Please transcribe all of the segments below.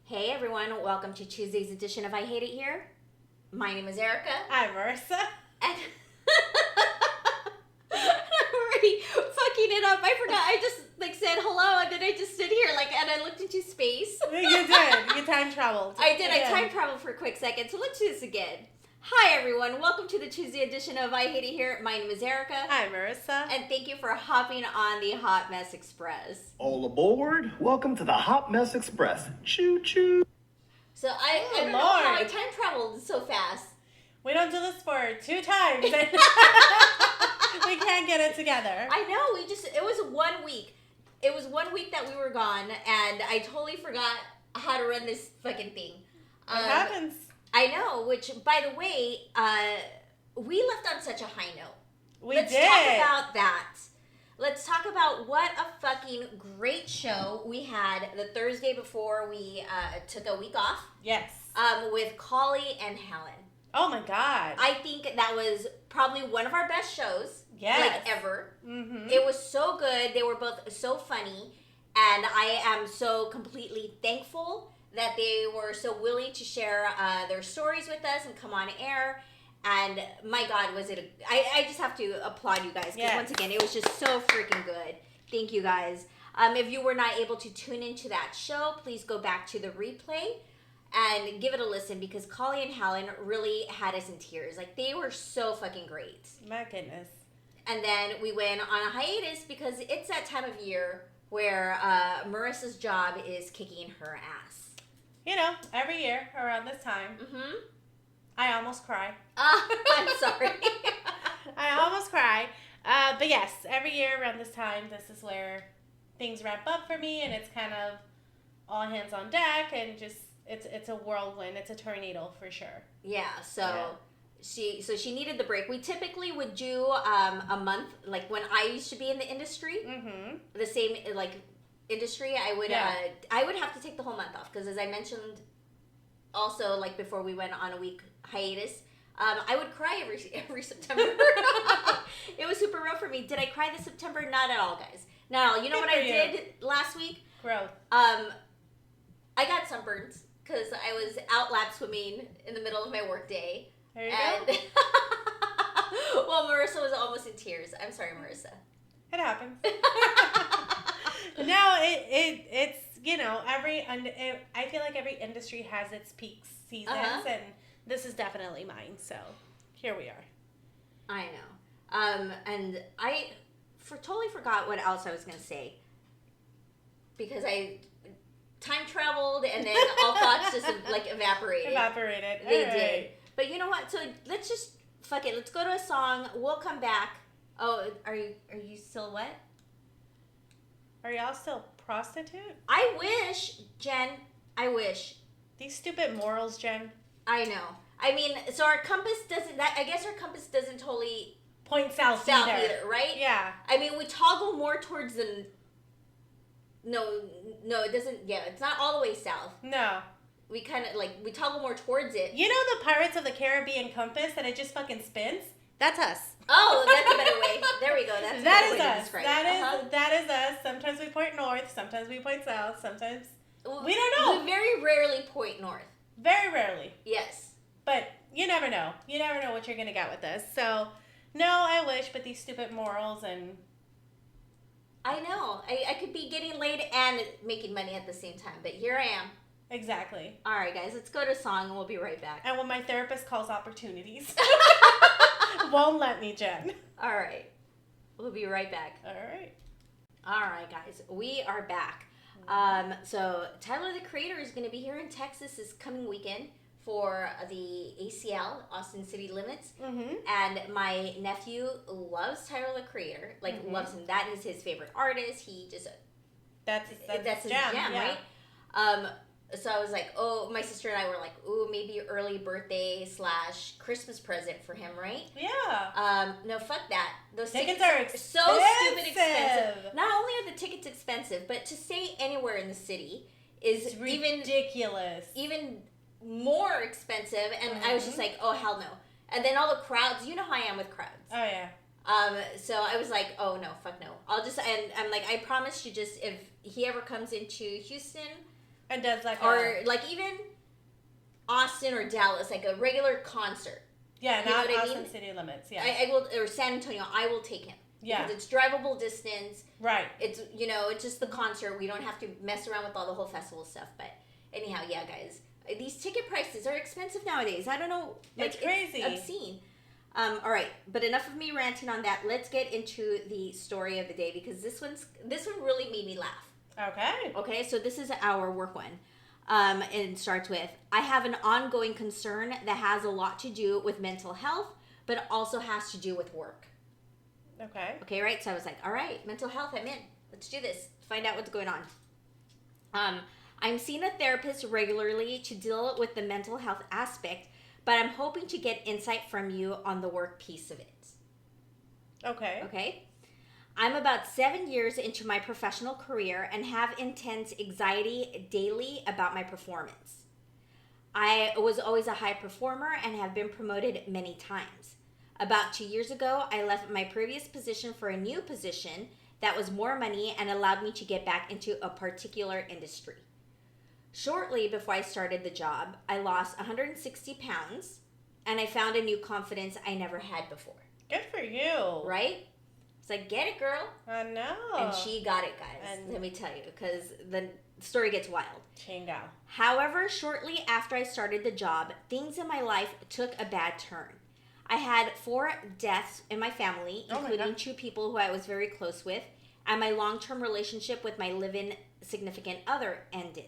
Hey everyone, welcome to Tuesday's edition of I Hate It Here. My name is Erika. I'm Marissa. And I'm already fucking it up. I forgot. I just said hello and then I just stood here and I looked into space. You did. You time traveled. I did. I time traveled for a quick second. So let's do this again. Hi everyone, welcome to the Tuesday edition of I Hate It Here. My name is Erika. Hi Marissa. And thank you for hopping on the Hot Mess Express. All aboard. Welcome to the Hot Mess Express. Choo choo. So I don't know how I time traveled so fast. We don't do this for 2 times. We can't get it together. I know, it was 1 week. It was 1 week that we were gone, and I totally forgot how to run this fucking thing. It happens. I know, which, by the way, we left on such a high note. Let's talk about that. Let's talk about what a fucking great show we had the Thursday before we took a week off. Yes. With Collie and Helen. Oh my God. I think that was probably one of our best shows. Yes. Ever. Mm-hmm. It was so good. They were both so funny. And I am so completely thankful that they were so willing to share their stories with us and come on air. And my God, was it I just have to applaud you guys. Because once again, it was just so freaking good. Thank you guys. If you were not able to tune into that show, please go back to the replay and give it a listen, because Collie and Helen really had us in tears. They were so fucking great. My goodness. And then we went on a hiatus because it's that time of year where Marissa's job is kicking her ass. You know, every year around this time, I almost cry. I'm sorry. I almost cry. But yes, every year around this time, this is where things wrap up for me, and it's kind of all hands on deck, and just it's a whirlwind. It's a tornado for sure. Yeah. So she needed the break. We typically would do a month, when I used to be in the industry. Mm-hmm. The same industry. I would have to take the whole month off because, as I mentioned, also before we went on a week hiatus, I would cry every September. It was super rough for me. Did I cry this September? Not at all, guys. Not at all. You know what I did last week? Growth. I got sunburns because I was out lap swimming in the middle of my work day. There you go. Well, Marissa was almost in tears. I'm sorry, Marissa. It happens. No, it's I feel like every industry has its peak seasons, and this is definitely mine. So here we are. I know. And I totally forgot what else I was gonna say because I time traveled and then all thoughts just evaporated. They did. But you know what? So let's just fuck it. Let's go to a song. We'll come back. Oh, are you still what? Are y'all still prostitute? I wish, Jen. I wish. These stupid morals, Jen. I know. I mean, so our compass doesn't. I guess our compass doesn't totally point south either, right? Yeah. I mean, we toggle more towards the. No, it doesn't. Yeah, it's not all the way south. No. We kind of we toggle more towards it. You know the Pirates of the Caribbean compass that it just fucking spins? That's us. Oh, that's a better way. There we go. That's a better way to describe it. That is us. Sometimes we point north. Sometimes we point south. Sometimes we don't know. We very rarely point north. Very rarely. Yes. But you never know. You never know what you're gonna get with this. So, no, I wish, but these stupid morals and. I know. I could be getting laid and making money at the same time, but here I am. Exactly. All right, guys, let's go to a song and we'll be right back. And when my therapist calls opportunities, won't let me, Jen. All right. We'll be right back. All right. All right, guys, we are back. So Tyler, the Creator, is going to be here in Texas this coming weekend for the ACL, Austin City Limits. Mm-hmm. And my nephew loves Tyler, the Creator. Loves him. That is his favorite artist. He just... That's his jam, right? So I was my sister and I were maybe early birthday / Christmas present for him, right? Yeah. No, fuck that. Those tickets are so stupid expensive. Not only are the tickets expensive, but to stay anywhere in the city is ridiculous. Even more expensive. And I was just oh, hell no. And then all the crowds, you know how I am with crowds. Oh, yeah. So I was oh no, fuck no. I'll just, and I'm I promise you, just if he ever comes into Houston, And does like or like even Austin or Dallas, like a regular concert. Yeah, You know not what I Austin mean? city limits. Yeah, I will, or San Antonio, I will take him. yeah, Because it's drivable distance. right. It's, it's just the concert. We don't have to mess around with all the whole festival stuff. But anyhow, yeah, guys. These ticket prices are expensive nowadays. I don't know. It's crazy. It's obscene. All right, but enough of me ranting on that. Let's get into the story of the day because this one really made me laugh. Okay. Okay, so this is our work one. And it starts with, I have an ongoing concern that has a lot to do with mental health, but also has to do with work. Okay. Okay, right? So I was like, all right, mental health, I'm in. Let's do this. Find out what's going on. I'm seeing a therapist regularly to deal with the mental health aspect, but I'm hoping to get insight from you on the work piece of it. Okay. Okay? I'm about 7 years into my professional career and have intense anxiety daily about my performance. I was always a high performer and have been promoted many times. About 2 years ago, I left my previous position for a new position that was more money and allowed me to get back into a particular industry. Shortly before I started the job, I lost 160 pounds and I found a new confidence I never had before. Good for you. Right? It's like, get it, girl. I know. And she got it, guys. And let me tell you, because the story gets wild. Chingo. However, shortly after I started the job, things in my life took a bad turn. I had 4 deaths in my family, including 2 people who I was very close with, and my long-term relationship with my live-in significant other ended.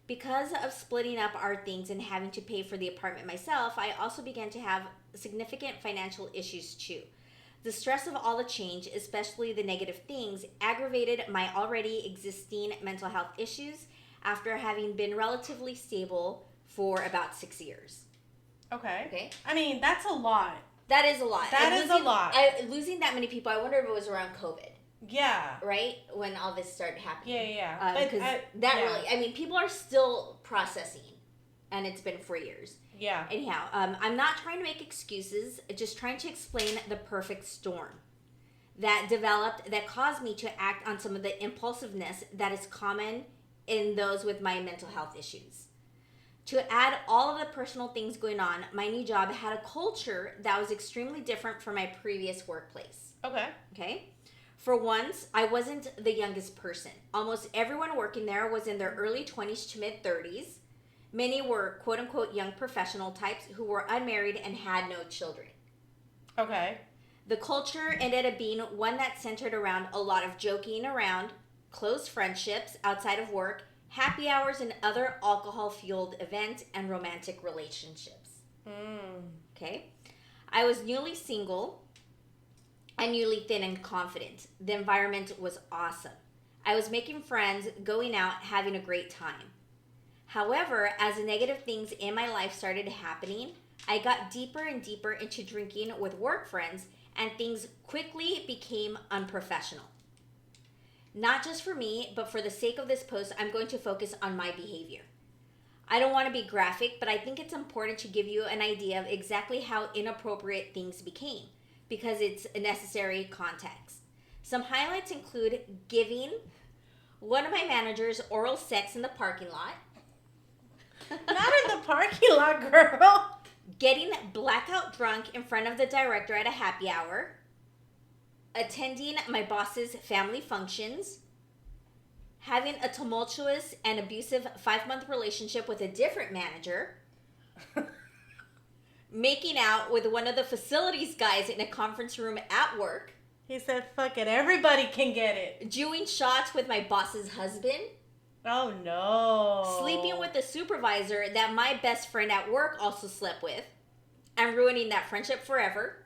Because of splitting up our things and having to pay for the apartment myself, I also began to have significant financial issues too. The stress of all the change, especially the negative things, aggravated my already existing mental health issues after having been relatively stable for about 6 years. Okay. Okay? I mean, that's a lot. That is a lot. That is a lot. Losing that many people, I wonder if it was around COVID. Yeah. Right? When all this started happening. Yeah. Because really, I mean, people are still processing, and it's been for years. Yeah. Anyhow, I'm not trying to make excuses, just trying to explain the perfect storm that developed that caused me to act on some of the impulsiveness that is common in those with my mental health issues. To add all of the personal things going on, my new job had a culture that was extremely different from my previous workplace. Okay? For once, I wasn't the youngest person. Almost everyone working there was in their early 20s to mid-30s. Many were quote-unquote young professional types who were unmarried and had no children. Okay. The culture ended up being one that centered around a lot of joking around, close friendships outside of work, happy hours and other alcohol-fueled events, and romantic relationships. Okay? I was newly single and newly thin and confident. The environment was awesome. I was making friends, going out, having a great time. However, as the negative things in my life started happening, I got deeper and deeper into drinking with work friends, and things quickly became unprofessional. Not just for me, but for the sake of this post, I'm going to focus on my behavior. I don't want to be graphic, but I think it's important to give you an idea of exactly how inappropriate things became, because it's a necessary context. Some highlights include giving one of my managers oral sex in the parking lot. Not in the parking lot, girl. Getting blackout drunk in front of the director at a happy hour. Attending my boss's family functions. Having a tumultuous and abusive 5-month relationship with a different manager. Making out with one of the facilities guys in a conference room at work. He said, fuck it, everybody can get it. Doing shots with my boss's husband. Oh, no. Sleeping with the supervisor that my best friend at work also slept with. And ruining that friendship forever.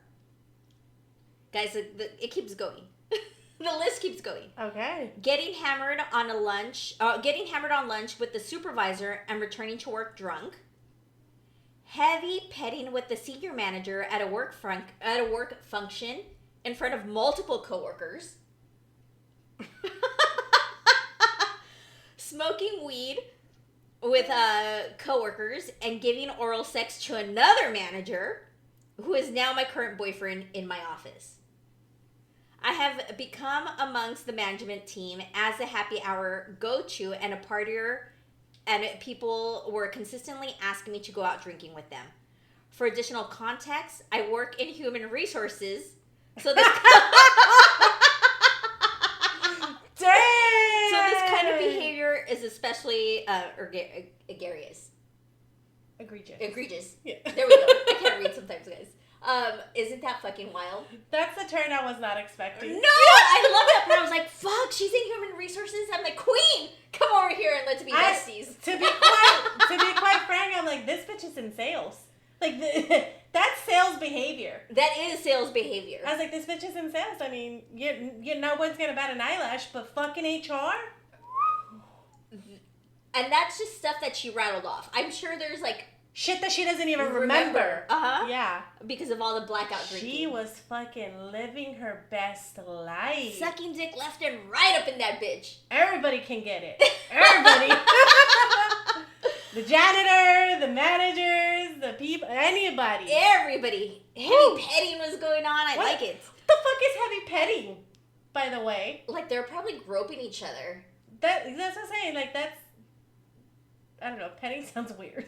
Guys, it keeps going. The list keeps going. Okay. Getting hammered on lunch with the supervisor and returning to work drunk. Heavy petting with the senior manager at a work function in front of multiple coworkers. Smoking weed with coworkers and giving oral sex to another manager who is now my current boyfriend in my office. I have become amongst the management team as a happy hour go-to and a partier and people were consistently asking me to go out drinking with them. For additional context, I work in human resources, so this Dang! so this kind of behavior is especially egregious. Egregious. Yeah. There we go. I can't read sometimes, guys. Isn't that fucking wild? That's the turn I was not expecting. No! I love that part. I was like, fuck, she's in human resources. I'm like, queen, come over here and let's be besties. To be quite frank, I'm like, this bitch is in sales. Like, that's sales behavior. That is sales behavior. I was like, this bitch is in sales. I mean, no one's going to bat an eyelash, but fucking HR? And that's just stuff that she rattled off. I'm sure there's like... shit that she doesn't even remember. Uh-huh. Yeah. Because of all the blackout drinking. She was fucking living her best life. Sucking dick left and right up in that bitch. Everybody can get it. Everybody. The janitor, the managers, the people, anybody. Everybody. Heavy petting was going on. I like it. What the fuck is heavy petting, by the way? Like, they're probably groping each other. That's what I'm saying. Like, that's... I don't know. Petting sounds weird.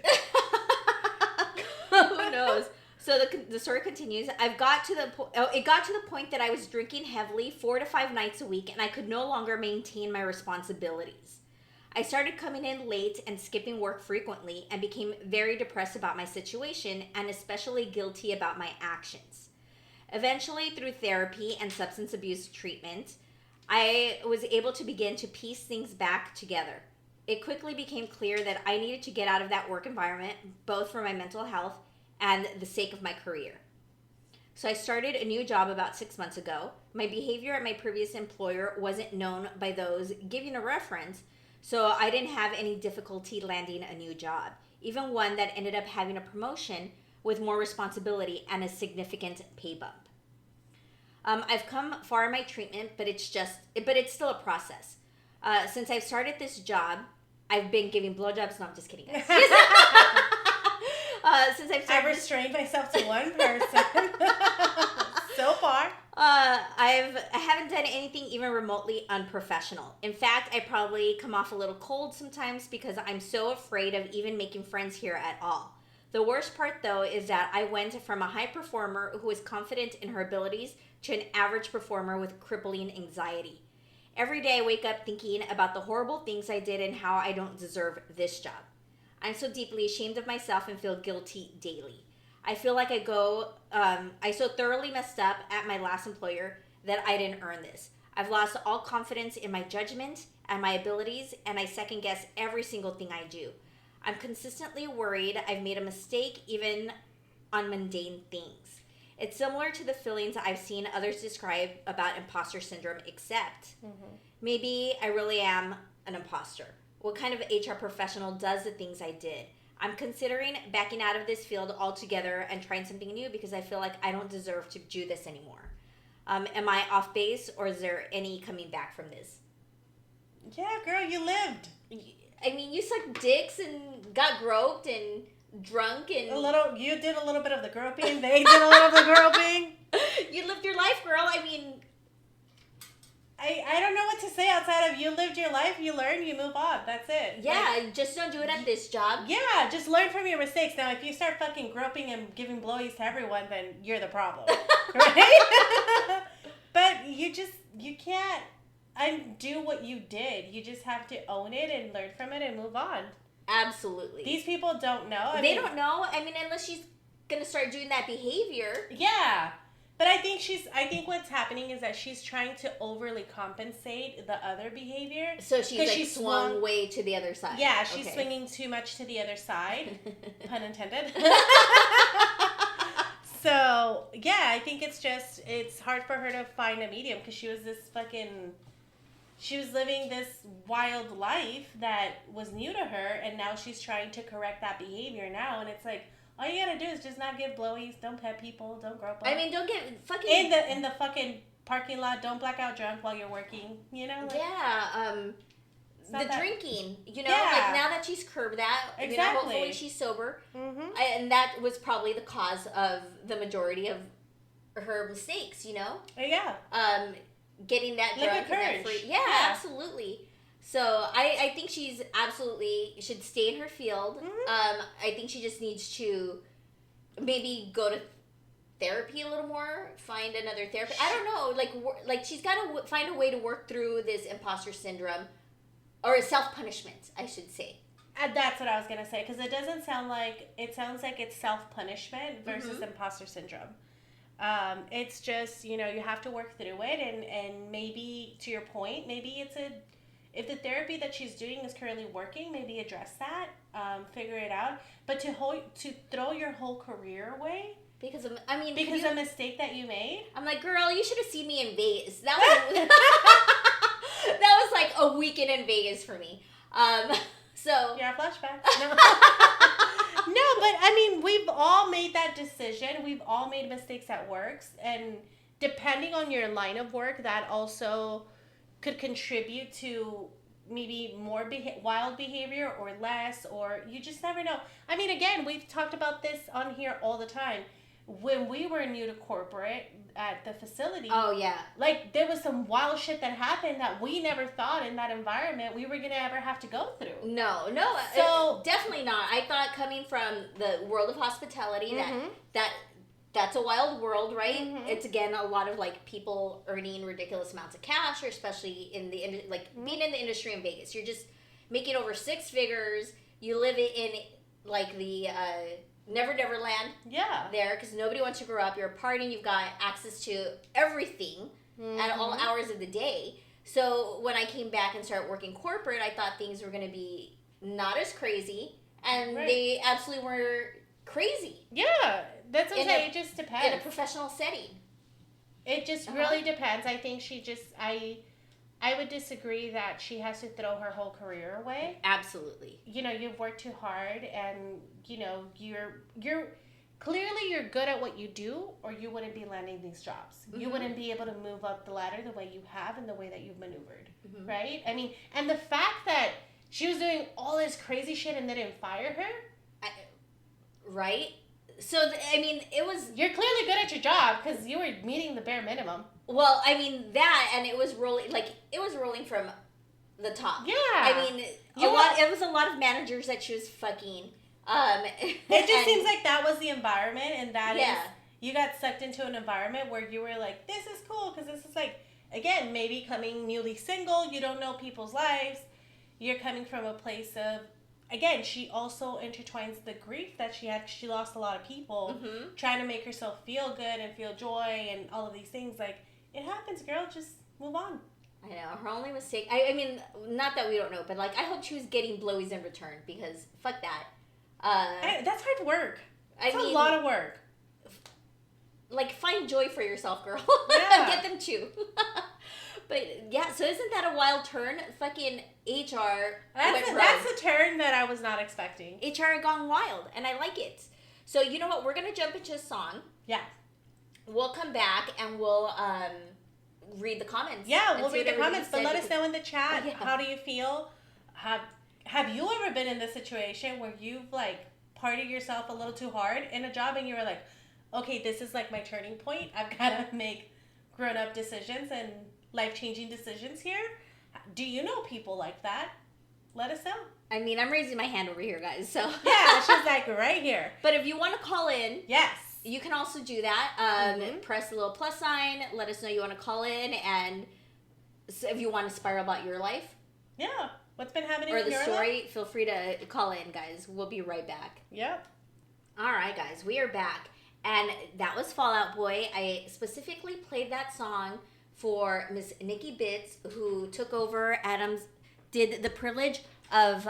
Who knows? So the story continues. It got to the point that I was drinking heavily 4 to 5 nights a week, and I could no longer maintain my responsibilities. I started coming in late and skipping work frequently, and became very depressed about my situation, and especially guilty about my actions. Eventually, through therapy and substance abuse treatment, I was able to begin to piece things back together. It quickly became clear that I needed to get out of that work environment, both for my mental health and the sake of my career. So I started a new job about 6 months ago. My behavior at my previous employer wasn't known by those giving a reference, so I didn't have any difficulty landing a new job, even one that ended up having a promotion with more responsibility and a significant pay bump. I've come far in my treatment, but it's still a process. Since I've started this job, I've been giving blowjobs. No, I'm just kidding, guys. I've restrained myself to one person so far. I haven't done anything even remotely unprofessional. In fact, I probably come off a little cold sometimes because I'm so afraid of even making friends here at all. The worst part, though, is that I went from a high performer who is confident in her abilities to an average performer with crippling anxiety. Every day I wake up thinking about the horrible things I did and how I don't deserve this job. I'm so deeply ashamed of myself and feel guilty daily. I feel like I so thoroughly messed up at my last employer that I didn't earn this. I've lost all confidence in my judgment and my abilities, and I second guess every single thing I do. I'm consistently worried I've made a mistake even on mundane things. It's similar to the feelings I've seen others describe about imposter syndrome, except maybe I really am an imposter. What kind of HR professional does the things I did? I'm considering backing out of this field altogether and trying something new because I feel like I don't deserve to do this anymore. Am I off base, or is there any coming back from this? Yeah, girl, you lived. I mean, you sucked dicks and got groped and drunk and... You did a little bit of the groping. They did a little of the groping. You lived your life, girl. I mean... I don't know what to say outside of you lived your life, you learn, you move on. That's it. Yeah, just don't do it at this job. Yeah, just learn from your mistakes. Now, if you start fucking groping and giving blowies to everyone, then you're the problem. Right? But you can't undo what you did. You just have to own it and learn from it and move on. Absolutely. These people don't know. They don't know. I mean, unless she's going to start doing that behavior. Yeah. But I think what's happening is that she's trying to overly compensate the other behavior. So she's swung way to the other side. Yeah, she's swinging too much to the other side. Pun intended. So, yeah, I think it's hard for her to find a medium because she was living this wild life that was new to her, and now she's trying to correct that behavior now, and it's like, all you gotta do is just not give blowies, don't pet people, don't grope up. I mean, don't get fucking... In the fucking parking lot, don't black out drunk while you're working, you know? Like, yeah, the drinking, you know? Yeah. Like, now that she's curbed that, exactly. you know, hopefully she's sober. Mm-hmm. And that was probably the cause of the majority of her mistakes, you know? Yeah. Getting that Like drunk a and that courage. free. Yeah, Yeah. absolutely. So I think she's absolutely should stay in her field. I think she just needs to maybe go to therapy a little more, find another therapist. I don't know, like she's got to find a way to work through this imposter syndrome or self punishment, I should say. That's what I was gonna say, because it doesn't sound like it sounds like it's self punishment versus imposter syndrome. It's just, you have to work through it, and maybe to your point, maybe if the therapy that she's doing is currently working, maybe address that, figure it out. But to throw your whole career away because of a mistake that you made. I'm like, girl, you should have seen me in Vegas. That was that was like a weekend in Vegas for me. So yeah, flashback. No. No, but we've all made that decision. We've all made mistakes at work, and depending on your line of work, that also could contribute to maybe more wild behavior or less, or you just never know. Again, we've talked about this on here all the time. When we were new to corporate at the facility, oh yeah, like there was some wild shit that happened that we never thought in that environment we were gonna ever have to go through. No, so definitely not. I thought coming from the world of hospitality that's a wild world, right? It's again a lot of like people earning ridiculous amounts of cash, or especially in the being in the industry in Vegas. You're just making over 6 figures. You live in like the Never Land, there, because nobody wants to grow up. You're partying. You've got access to everything at all hours of the day. So when I came back and started working corporate, I thought things were going to be not as crazy, and they absolutely were crazy. Yeah, that's what I'm saying. It just depends. In a professional setting. It just really depends. I think I would disagree that she has to throw her whole career away. Absolutely. You've worked too hard, and you're clearly you're good at what you do, or you wouldn't be landing these jobs. You wouldn't be able to move up the ladder the way you have and the way that you've maneuvered, right? And the fact that she was doing all this crazy shit and they didn't fire her, right? So it was. You're clearly good at your job because you were meeting the bare minimum. Well, that, and it was rolling from the top. Yeah. It was a lot of managers that she was fucking. It just seems like that was the environment, and that is, you got sucked into an environment where you were like, this is cool, because this is like, again, maybe coming newly single, you don't know people's lives, you're coming from a place of, again, she also intertwines the grief that she had. She lost a lot of people, trying to make herself feel good and feel joy and all of these things. Like, it happens, girl. Just move on. I know. Her only mistake... not that we don't know, but, I hope she was getting blowies in return, because fuck that. That's hard work. It's a lot of work. Find joy for yourself, girl. Yeah. Get them too. But, yeah, so isn't that a wild turn? Fucking HR That's a turn that I was not expecting. HR gone wild, and I like it. So, you know what? We're going to jump into a song. Yeah. We'll come back, and we'll read the comments. Yeah, we'll read the comments, but let us know in the chat. Yeah. How do you feel? Have you ever been in this situation where you've, partied yourself a little too hard in a job, and you were like, okay, this is, my turning point. I've got to make grown-up decisions and life-changing decisions here. Do you know people like that? Let us know. I'm raising my hand over here, guys. So yeah, she's right here. But if you want to call in, yes, you can also do that. Press the little plus sign. Let us know you want to call in, and if you want to spiral about your life. Yeah, what's been happening or in your the story. life? Feel free to call in, guys. We'll be right back. Yep. All right, guys, we are back, and that was Fall Out Boy. I specifically played that song for Miss Nikki Bitts, who took over did the privilege of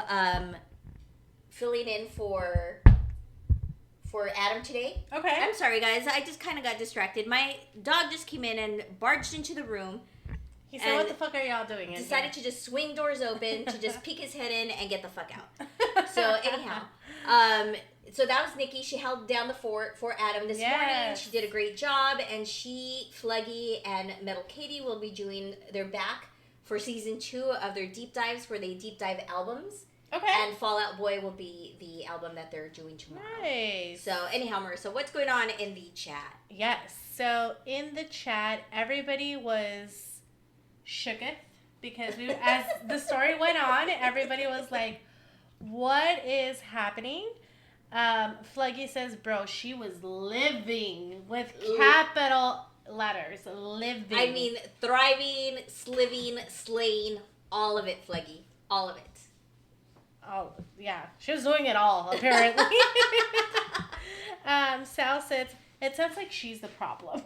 filling in for Adam today. Okay. I'm sorry, guys. I just kind of got distracted. My dog just came in and barged into the room. He said, what the fuck are y'all doing in decided here? To just swing doors open, to just peek his head in and get the fuck out. So anyhow, so that was Nikki. She held down the fort for Adam this morning. She did a great job, and she, Fluggy, and Metal Katie will be they're back for season 2 of their deep dives, where they deep dive albums. Okay. And Fall Out Boy will be the album that they're doing tomorrow. Nice. So anyhow, Marissa, what's going on in the chat? Yes. So in the chat, everybody was shooketh because as the story went on, everybody was like, what is happening? Fluggy says, bro, she was living with capital letters. Living. I mean, thriving, sliving, slaying, all of it, Fluggy. All of it. Oh, yeah. She was doing it all, apparently. Sal says, it sounds like she's the problem.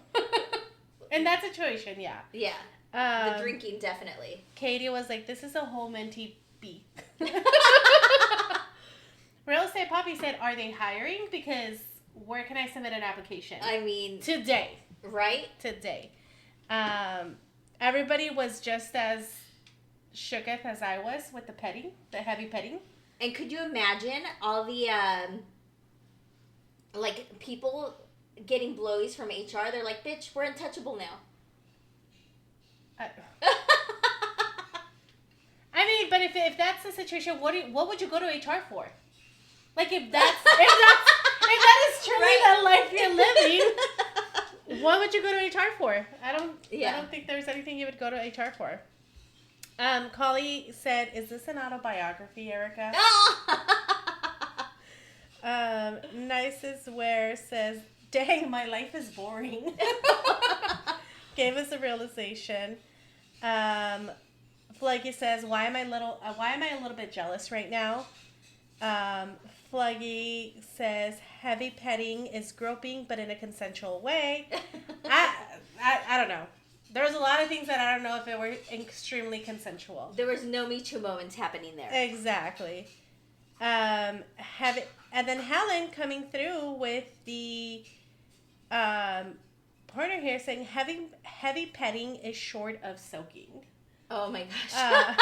In that situation, yeah. Yeah. The drinking, definitely. Katie was like, this is a whole mentee bee. Real Estate Poppy said, are they hiring? Because where can I submit an application? I mean... Today. Right? Today. Everybody was just as shooketh as I was with the petting, the heavy petting. And could you imagine all the, people getting blowies from HR? They're like, bitch, we're untouchable now. I mean, but if that's the situation, what would you go to HR for? Like, if that is truly right. the life you're living, what would you go to HR for? I don't think there's anything you would go to HR for. Collie said, is this an autobiography, Erika? Nicest Wear says, dang, my life is boring. Gave us a realization. Fluggy says, why am I a little bit jealous right now? Fluggy says, heavy petting is groping, but in a consensual way. I don't know. There's a lot of things that I don't know if it were extremely consensual. There was no Me Too moments happening there. Exactly. And then Helen coming through with the pointer here saying heavy petting is short of soaking. Oh my gosh.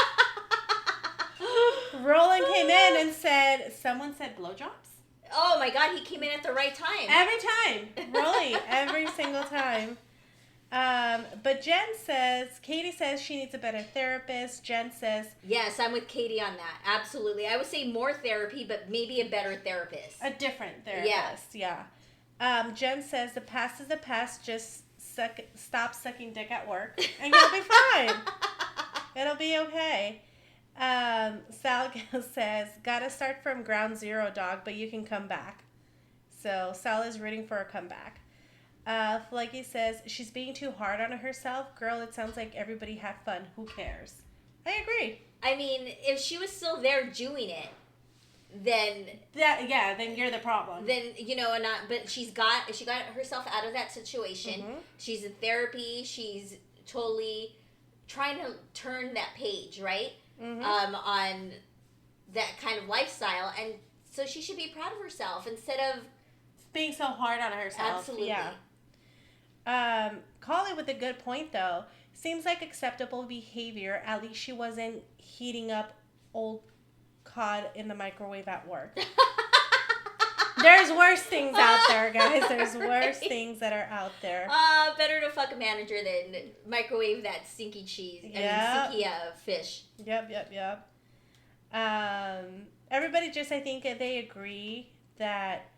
Roland came in and said, someone said blowjobs? Oh my God, he came in at the right time. Every time. Really, every single time. But Katie says she needs a better therapist. Jen says... Yes, I'm with Katie on that. Absolutely. I would say more therapy, but maybe a better therapist. A different therapist, yeah. Jen says the past is the past. Just stop sucking dick at work and you'll be fine. It'll be okay. Sal says, gotta start from ground zero, dog, but you can come back. So Sal is rooting for a comeback. Fluggy says, she's being too hard on herself. Girl, it sounds like everybody had fun. Who cares? I agree. I mean, if she was still there doing it, then... then you're the problem. Then, but she got herself out of that situation. Mm-hmm. She's in therapy. She's totally trying to turn that page, right? Mm-hmm. On that kind of lifestyle. And so she should be proud of herself instead of... being so hard on herself. Absolutely. Yeah. Collie with a good point, though. Seems like acceptable behavior. At least she wasn't heating up old cod in the microwave at work. There's worse things out there, guys. There's worse things that are out there. Better to fuck a manager than microwave that stinky cheese. And stinky fish. Yep. Everybody just, I think they agree that,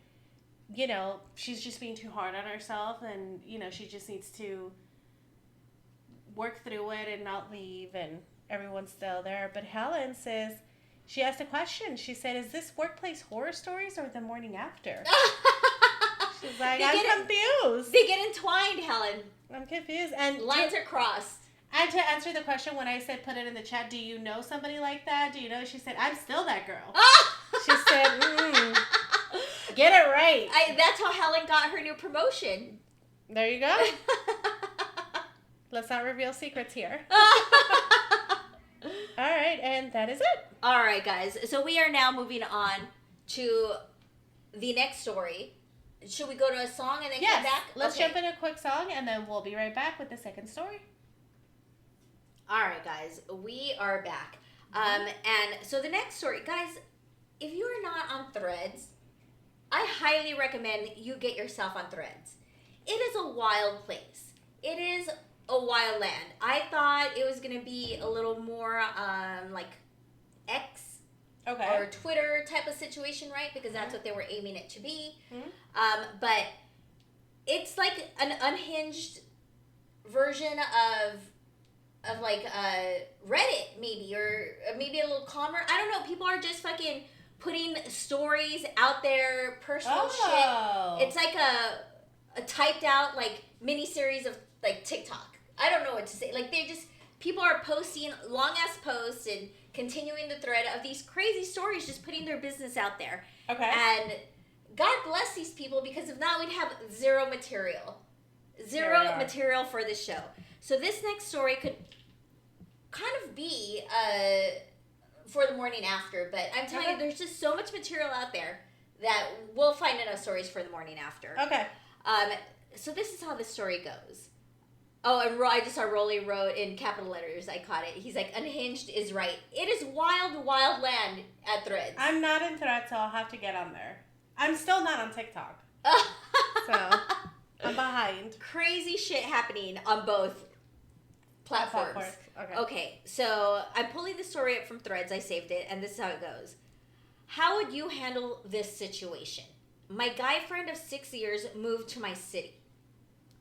she's just being too hard on herself and, she just needs to work through it and not leave and everyone's still there. But Helen says, she asked a question. She said, is this workplace horror stories or the morning after? She's like, I'm confused. They get entwined, Helen. I'm confused. And lines are crossed. And to answer the question, when I said put it in the chat, do you know somebody like that? Do you know? She said, I'm still that girl. She said, get it right. That's how Helen got her new promotion. There you go. Let's not reveal secrets here. All right, and that is it. All right, guys. So we are now moving on to the next story. Should we go to a song and then come back? Let's jump in a quick song, and then we'll be right back with the second story. All right, guys. We are back. And so the next story, guys, if you are not on Threads, I highly recommend you get yourself on Threads. It is a wild place. It is a wild land. I thought it was going to be a little more like X or Twitter type of situation, right? Because that's what they were aiming it to be. Mm-hmm. But it's like an unhinged version of like Reddit maybe, or maybe a little calmer. I don't know. People are just fucking putting stories out there, personal shit. It's like a typed out like mini series of like TikTok. I don't know what to say. Like people are posting long ass posts and continuing the thread of these crazy stories, just putting their business out there. Okay. And God bless these people, because if not, we'd have zero material for this show. So this next story could kind of be for the morning after, but I'm telling you, there's just so much material out there that we'll find enough stories for the morning after. Okay. So this is how the story goes. Oh, and I just saw Rolly wrote in capital letters. I caught it. He's like, unhinged is right. It is wild, wild land at Threads. I'm not in Threads, so I'll have to get on there. I'm still not on TikTok. So, I'm behind. Crazy shit happening on both platforms. Okay, so I'm pulling the story up from Threads. I saved it, and this is how it goes. How would you handle this situation? My guy friend of 6 years moved to my city.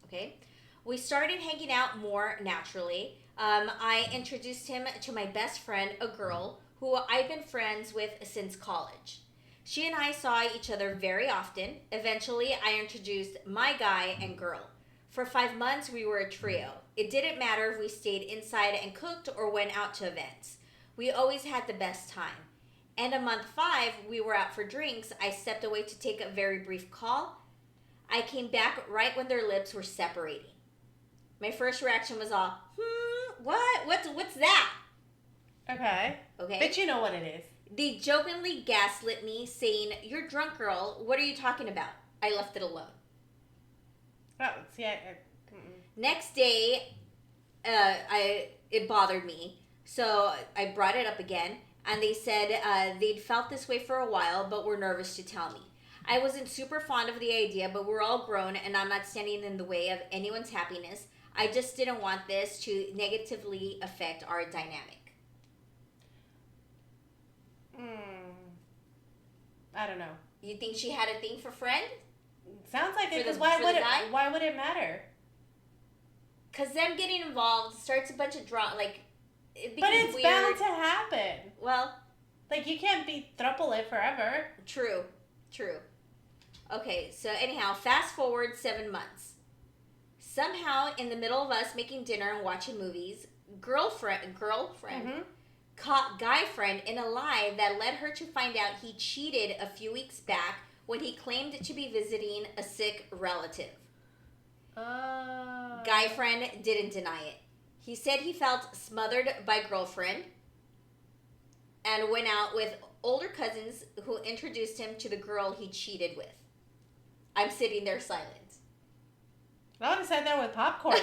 Okay? We started hanging out more naturally. I introduced him to my best friend, a girl who I've been friends with since college. She and I saw each other very often. Eventually, I introduced my guy and girl. For 5 months, we were a trio. It didn't matter if we stayed inside and cooked or went out to events. We always had the best time. And on month 5, we were out for drinks. I stepped away to take a very brief call. I came back right when their lips were separating. My first reaction was all, what? What's that? Okay. But you know what it is. They jokingly gaslit me, saying, "You're drunk, girl. What are you talking about?" I left it alone. Oh, see, Next day, it bothered me, so I brought it up again, and they said they'd felt this way for a while, but were nervous to tell me. I wasn't super fond of the idea, but we're all grown, and I'm not standing in the way of anyone's happiness. I just didn't want this to negatively affect our dynamic. I don't know. You think she had a thing for friend? Sounds like it, because why would it matter? Because them getting involved starts a bunch of drama, like, it becomes But it's weird. bound to happen. Well, like, you can't be throuple it forever. True. Okay, so anyhow, fast forward 7 months. Somehow, in the middle of us making dinner and watching movies, girlfriend caught guy friend in a lie that led her to find out he cheated a few weeks back when he claimed to be visiting a sick relative. Guy friend didn't deny it. He said he felt smothered by girlfriend and went out with older cousins who introduced him to the girl he cheated with. I'm sitting there silent. I would have sat there with popcorn.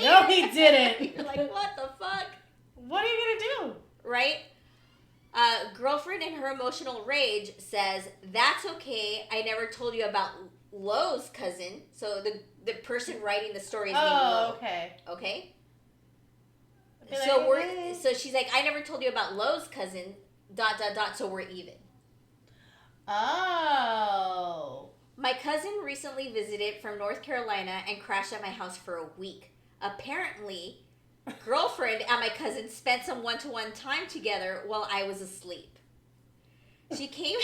No, he didn't. You're like, what the fuck? What are you going to do? Right? Girlfriend in her emotional rage says, "That's okay. I never told you about Lo's cousin." So the person writing the story is named Lo. Okay? So she's like, "I never told you about Lo's cousin, ... so we're even." Oh. My cousin recently visited from North Carolina and crashed at my house for a week. Apparently, girlfriend and my cousin spent some one-to-one time together while I was asleep. She came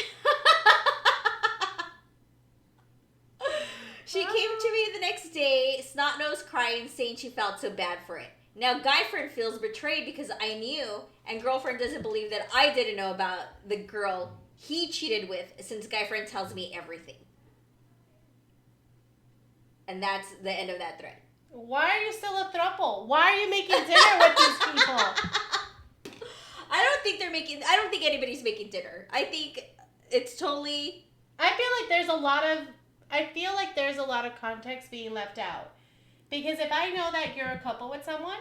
She came to me the next day, snot-nosed crying, saying she felt so bad for it. Now, guy friend feels betrayed because I knew, and girlfriend doesn't believe that I didn't know about the girl he cheated with, since guy friend tells me everything. And that's the end of that thread. Why are you still a throuple? Why are you making dinner with these people? I don't think anybody's making dinner. I think it's totally... I feel like there's a lot of context being left out. Because if I know that you're a couple with someone,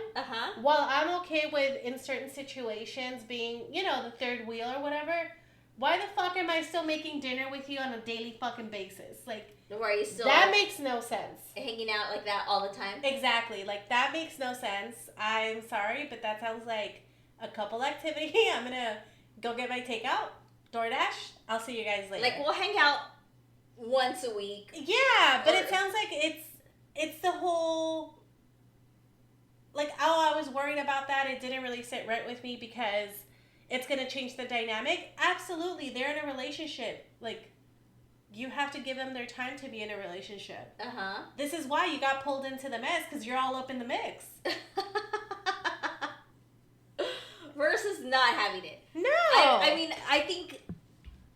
while I'm okay with, in certain situations, being, the third wheel or whatever, why the fuck am I still making dinner with you on a daily fucking basis? Like, why are you still... That makes no sense. Hanging out like that all the time? Exactly. Like, that makes no sense. I'm sorry, but that sounds like a couple activity. I'm gonna go get my takeout, DoorDash. I'll see you guys later. Like, we'll hang out once a week. Yeah, but it sounds like it's the whole... like, oh, I was worried about that. It didn't really sit right with me because it's going to change the dynamic. Absolutely. They're in a relationship. Like, you have to give them their time to be in a relationship. Uh-huh. This is why you got pulled into the mess, because you're all up in the mix. Versus not having it. No. I mean, I think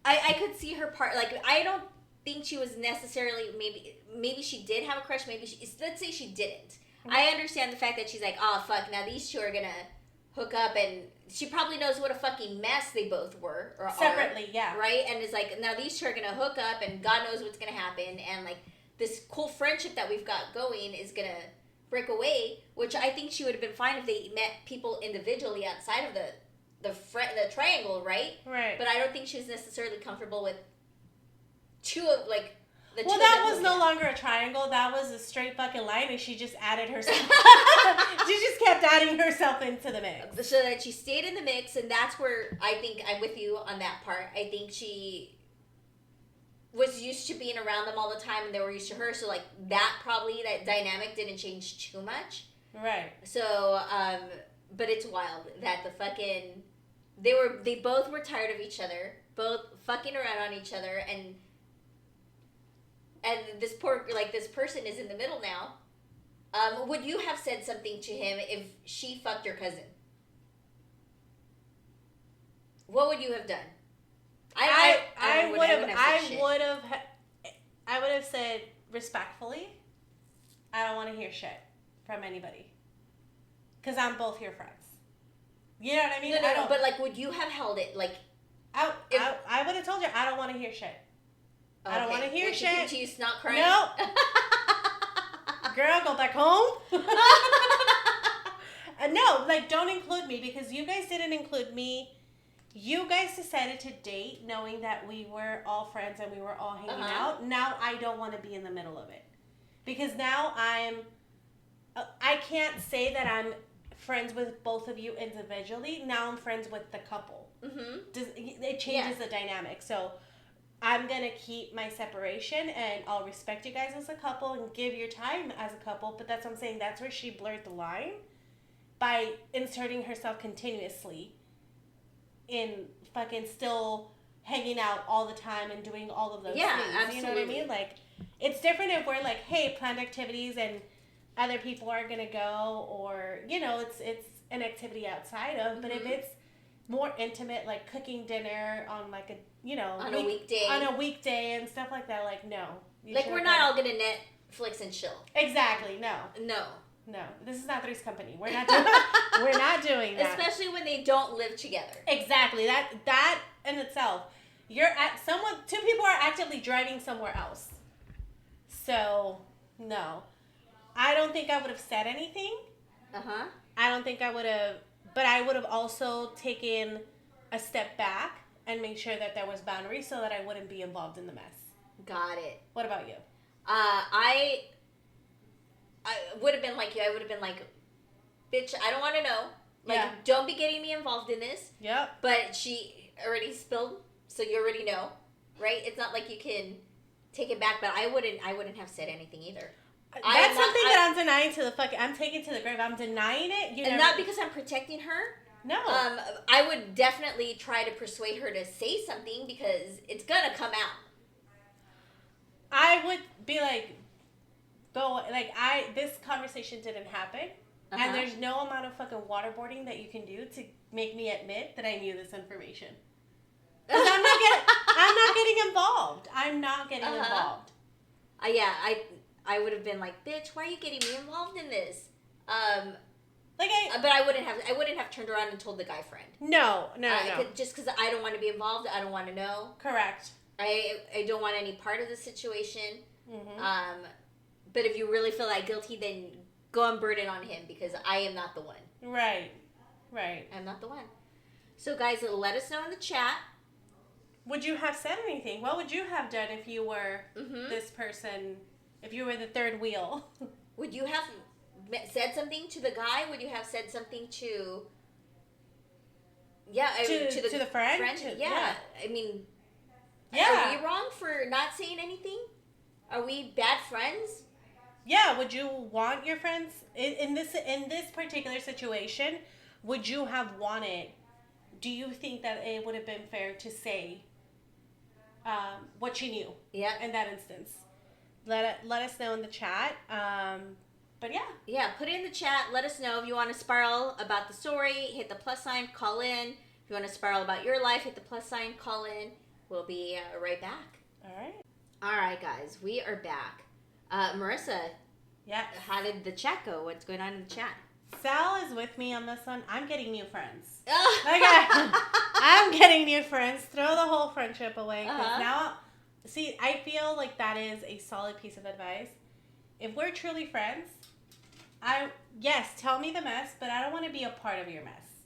I could see her part. Like, I don't think she was necessarily, maybe she did have a crush. Let's say she didn't. Mm-hmm. I understand the fact that she's like, oh, fuck, now these two are going to hook up, and she probably knows what a fucking mess they both were. Or separately, yeah. Right? And it's like, now these two are going to hook up, and God knows what's going to happen. And, like, this cool friendship that we've got going is going to break away, which I think she would have been fine if they met people individually outside of the triangle, right? Right. But I don't think she's necessarily comfortable with two of, like, the two. Well, that was no longer a triangle. That was a straight fucking line, and she just added herself. She just kept adding herself into the mix. So that she stayed in the mix, and that's where I think I'm with you on that part. I think she was used to being around them all the time, and they were used to her. So, like, that dynamic didn't change too much. Right. So, but it's wild that the fucking they both were tired of each other, both fucking around on each other, and this person is in the middle now. Would you have said something to him if she fucked your cousin? What would you have done? I would have said respectfully, I don't want to hear shit from anybody, because I'm both your friends. You know what I mean? No, but, like, would you have held it? Like, I would have told you, I don't want to hear shit. Okay. I don't want to hear shit. Would you not crying? No. Girl, go back home. No, like, don't include me, because you guys didn't include me. You guys decided to date knowing that we were all friends and we were all hanging out. Now I don't want to be in the middle of it. Because now I can't say that I'm friends with both of you individually. Now I'm friends with the couple. Mm-hmm. It changes the dynamic. So I'm going to keep my separation, and I'll respect you guys as a couple and give your time as a couple. But that's what I'm saying. That's where she blurred the line by inserting herself continuously in fucking still hanging out all the time and doing all of those things. Absolutely. You know what I mean? Like, it's different if we're like, hey, planned activities and other people are gonna go, or, you know, it's an activity outside of. But if it's more intimate, like cooking dinner on like a, you know, on a weekday and stuff like that, like, no. Like, we're not all gonna Netflix and chill. Exactly. No. This is not Three's Company. We're not doing that. Especially when they don't live together. Exactly. That in itself, two people are actively driving somewhere else. So, no. I don't think I would have said anything. Uh-huh. I don't think I would have, but I would have also taken a step back and made sure that there was boundaries so that I wouldn't be involved in the mess. Got it. What about you? I would have been like you. I would have been like, bitch, I don't want to know. Like, don't be getting me involved in this. Yep. But she already spilled, so you already know, right? It's not like you can take it back, but I wouldn't have said anything either. That's something that I'm denying to the fucking, I'm taking to the grave. I'm denying it. And not because I'm protecting her. No. I would definitely try to persuade her to say something, because it's gonna come out. I would be like, this conversation didn't happen, and there's no amount of fucking waterboarding that you can do to make me admit that I knew this information. Because I'm not getting involved. I'm not getting involved. I would have been like, bitch, why are you getting me involved in this? But I wouldn't have turned around and told the guy friend. No. Just because I don't want to be involved, I don't want to know. Correct. I don't want any part of the situation. Mm-hmm. But if you really feel that guilty, then go and burn it on him, because I am not the one. Right. I'm not the one. So, guys, let us know in the chat. Would you have said anything? What would you have done if you were this person, if you were the third wheel? Would you have said something to the guy? Would you have said something to... Yeah, to the friend? I mean... Yeah. Are we wrong for not saying anything? Are we bad friends? yeah, would you want your friends in this particular situation? Would you have wanted? Do you think that it would have been fair to say what you knew? Yeah. In that instance, let us know in the chat. But yeah. Yeah, put it in the chat. Let us know if you want to spiral about the story. Hit the plus sign. Call in. If you want to spiral about your life, hit the plus sign. Call in. We'll be right back. All right. All right, guys, we are back. Marissa, Yeah. how did the chat go? What's going on in the chat? Sal is with me on this one. I'm getting new friends. Okay. I'm getting new friends. Throw the whole friendship away. 'Cause Uh-huh. now, see, I feel like that is a solid piece of advice. If we're truly friends, yes, tell me the mess, but I don't want to be a part of your mess.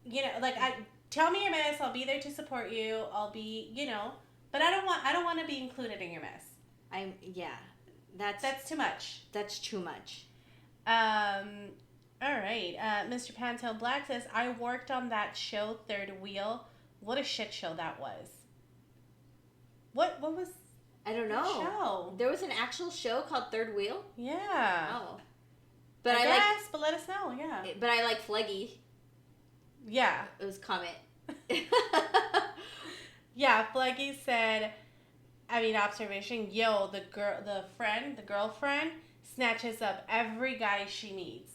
You know, like tell me your mess. I'll be there to support you. I'll be, but I don't want to be included in your mess. That's too much. That's too much. All right. Mr. Pantail Black says, I worked on that show, Third Wheel. What a shit show that was. What was I don't the know. show? There was an actual show called Third Wheel? Yeah. Oh. But I I guess, but let us know, yeah. But I like Fleggy. Yeah. It was Comet. Yeah, Flaggy said, observation, the girlfriend, snatches up every guy she meets.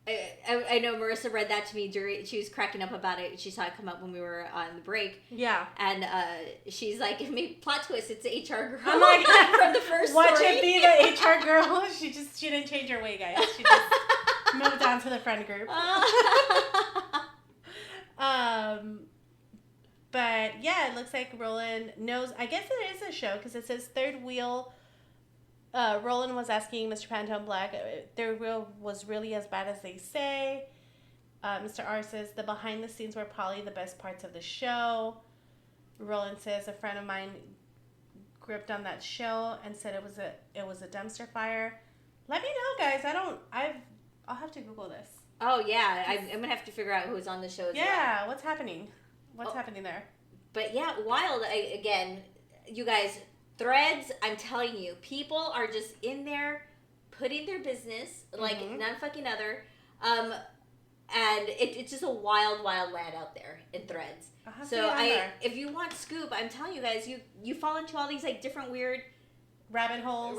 I know Marissa read that to me she was cracking up about it. She saw it come up when we were on the break. Yeah. And she's like, plot twist, it's the HR girl. I'm like, from the first watch story. it be the HR girl. She didn't change her way, guys. She just moved on to the friend group. But yeah, it looks like Roland knows. I guess it is a show because it says Third Wheel. Roland was asking Mr. Pantone Black, Third Wheel was really as bad as they say. Mr. R says the behind the scenes were probably the best parts of the show. Roland says a friend of mine gripped on that show and said it was a dumpster fire. Let me know, guys. I'll have to Google this. Oh yeah, I'm gonna have to figure out who's on the show as well. Yeah, what's happening? What's happening there? But yeah, wild. Again, you guys, threads, I'm telling you, people are just in there putting their business like none fucking other. And it's just a wild, wild land out there in threads. So if you want scoop, I'm telling you guys, you fall into all these like different weird rabbit holes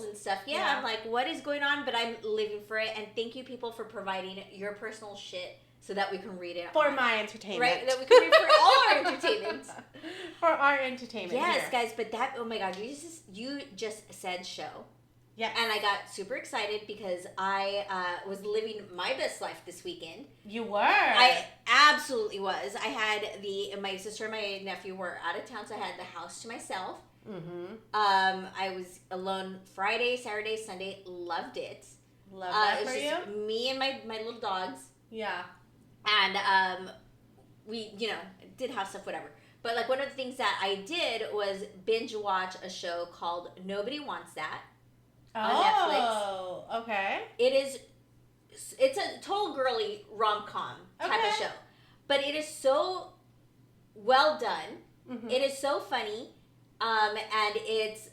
and stuff. Yeah, I'm like, what is going on? But I'm living for it. And thank you, people, for providing your personal shit so that we can read it for my entertainment, right? That we can read for all our entertainment. For our entertainment. Yes, here. guys. But that, oh my god, you just said show. Yeah. And I got super excited because I was living my best life this weekend. You were. I absolutely was. I had my sister and my nephew were out of town, so I had the house to myself. Mm-hmm. I was alone Friday, Saturday, Sunday. Loved it. Love that for it was you. just me and my little dogs. Yeah. And we, did house stuff, whatever. But like one of the things that I did was binge watch a show called Nobody Wants That on Netflix. Oh, okay. It's a total girly rom-com type of show. But it is so well done. Mm-hmm. It is so funny. And it's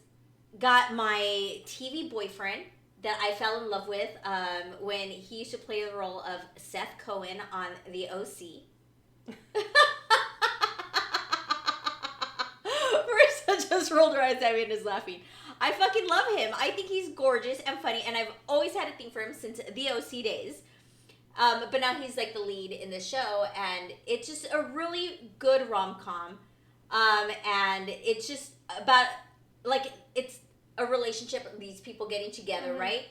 got my TV boyfriend that I fell in love with when he used to play the role of Seth Cohen on The OC. Marissa just rolled her eyes at me and is laughing. I fucking love him. I think he's gorgeous and funny, and I've always had a thing for him since The OC days. But now he's like the lead in the show, and it's just a really good rom-com. And it's just about, like, it's a relationship of these people getting together, right?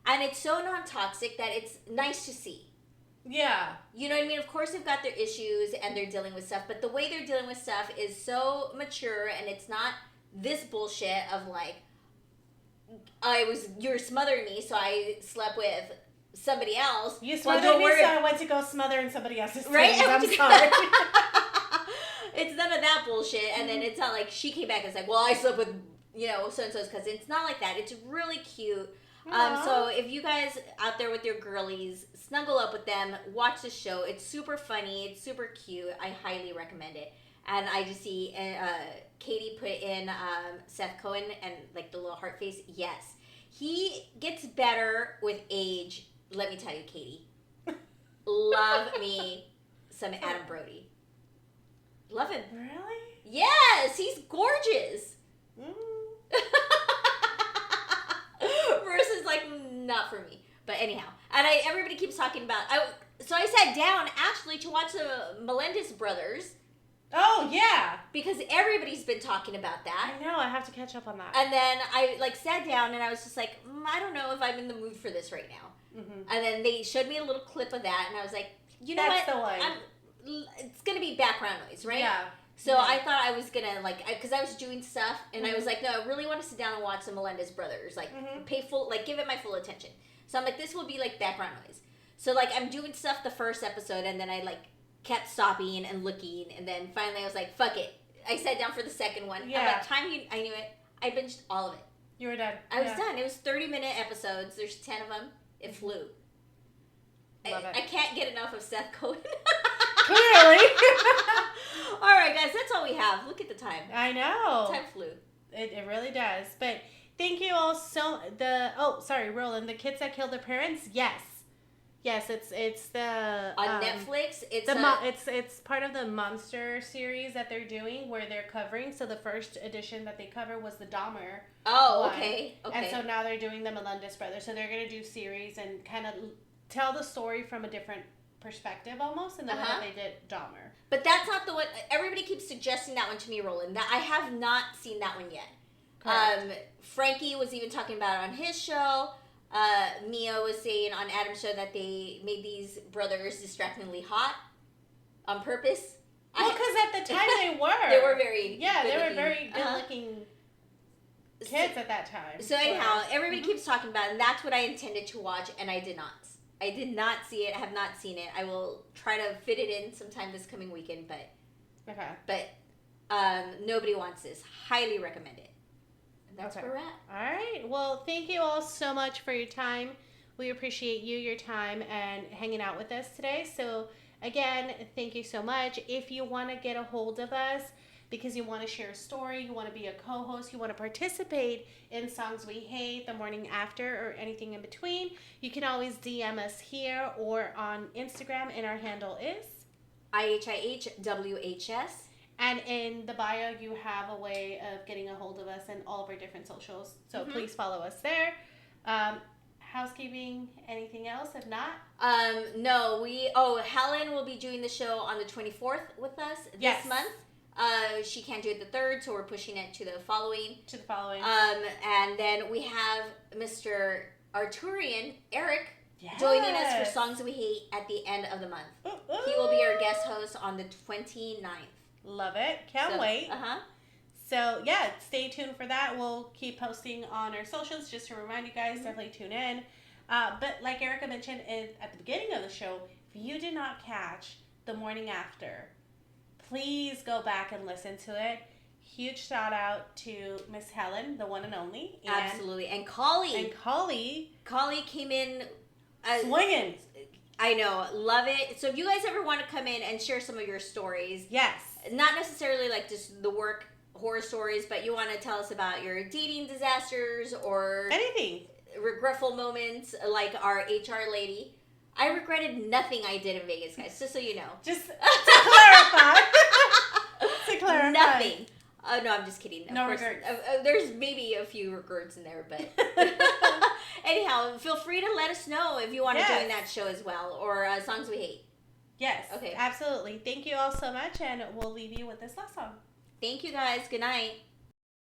And it's so non-toxic that it's nice to see. Yeah. You know what I mean? Of course they've got their issues and they're dealing with stuff, but the way they're dealing with stuff is so mature, and it's not this bullshit of like, you're smothering me, so I slept with somebody else. You smothered me, so I went to go smother in somebody else's things. Right? I'm sorry. It's none of that bullshit, and then it's not like she came back and was like, well, I slept with, so-and-so's cousin. It's not like that. It's really cute. So if you guys out there with your girlies, snuggle up with them, watch the show. It's super funny. It's super cute. I highly recommend it. And I just see Katie put in Seth Cohen and like the little heart face. Yes. He gets better with age. Let me tell you, Katie. Love me some Adam Brody. Love him. Really? Yes, he's gorgeous. Versus like not for me. But anyhow, and everybody keeps talking about. So I sat down actually to watch the Melendez brothers. Oh yeah, because everybody's been talking about that. I know. I have to catch up on that. And then I like sat down and I was just like, I don't know if I'm in the mood for this right now. Mm-hmm. And then they showed me a little clip of that, and I was like, you know That's what? The one. It's gonna be background noise, right? Yeah. So I thought I was gonna like, because I was doing stuff, and I was like, no, I really want to sit down and watch the Melendez brothers, like give it my full attention. So I'm like, this will be like background noise. So like I'm doing stuff the first episode, and then I like kept stopping and looking, and then finally I was like, fuck it. I sat down for the second one. Yeah. By the time I knew it, I binged all of it. You were done. I was done. It was 30-minute episodes. There's 10 of them. It flew. Love it. I can't get enough of Seth Cohen. Clearly. All right, guys, that's all we have. Look at the time. I know. Time flew. It really does. But thank you all Roland, the kids that killed their parents. Yes, it's the on Netflix. It's part of the Monster series that they're doing where they're covering. So the first edition that they cover was the Dahmer. Oh, one. okay. And so now they're doing the Melendez brothers. So they're gonna do series and kind of tell the story from a different perspective almost, and then how they did Dahmer. But that's not the one. Everybody keeps suggesting that one to me, Roland. That I have not seen that one yet. Frankie was even talking about it on his show. Mia was saying on Adam's show that they made these brothers distractingly hot on purpose. Well, because at the time they were. They were very good-looking kids at that time. So anyhow, everybody keeps talking about it, and that's what I intended to watch, and I did not. I did not see it. I have not seen it. I will try to fit it in sometime this coming weekend, but nobody wants this. Highly recommend it. And that's where we're at. All right. Well, thank you all so much for your time. We appreciate your time, and hanging out with us today. So, again, thank you so much. If you want to get a hold of us because you want to share a story, you want to be a co-host, you want to participate in Songs We Hate, The Morning After, or anything in between, you can always DM us here or on Instagram, and our handle is IHIHWHS. And in the bio, you have a way of getting a hold of us and all of our different socials. So please follow us there. Housekeeping, anything else? If not? No, Helen will be doing the show on the 24th with us this month. She can't do it the 3rd, so we're pushing it to the following. And then we have Mr. Arturian, Eric, joining us for Songs We Hate at the end of the month. He will be our guest host on the 29th. Love it. Can't wait. So, stay tuned for that. We'll keep posting on our socials just to remind you guys, definitely tune in. But like Erika mentioned at the beginning of the show, if you did not catch The Morning After, please go back and listen to it. Huge shout out to Miss Helen, the one and only. Absolutely. And Collie. Collie came in swinging. I know. Love it. So if you guys ever want to come in and share some of your stories. Yes. Not necessarily like just the work horror stories, but you want to tell us about your dating disasters or anything. Regretful moments like our HR lady. I regretted nothing I did in Vegas, guys, just so you know. Just to clarify. Nothing. Oh, no, I'm just kidding. No regrets. There's maybe a few regrets in there, but... Anyhow, feel free to let us know if you want to join that show as well, or Songs We Hate. Yes. Okay. Absolutely. Thank you all so much, and we'll leave you with this last song. Thank you, guys. Good night.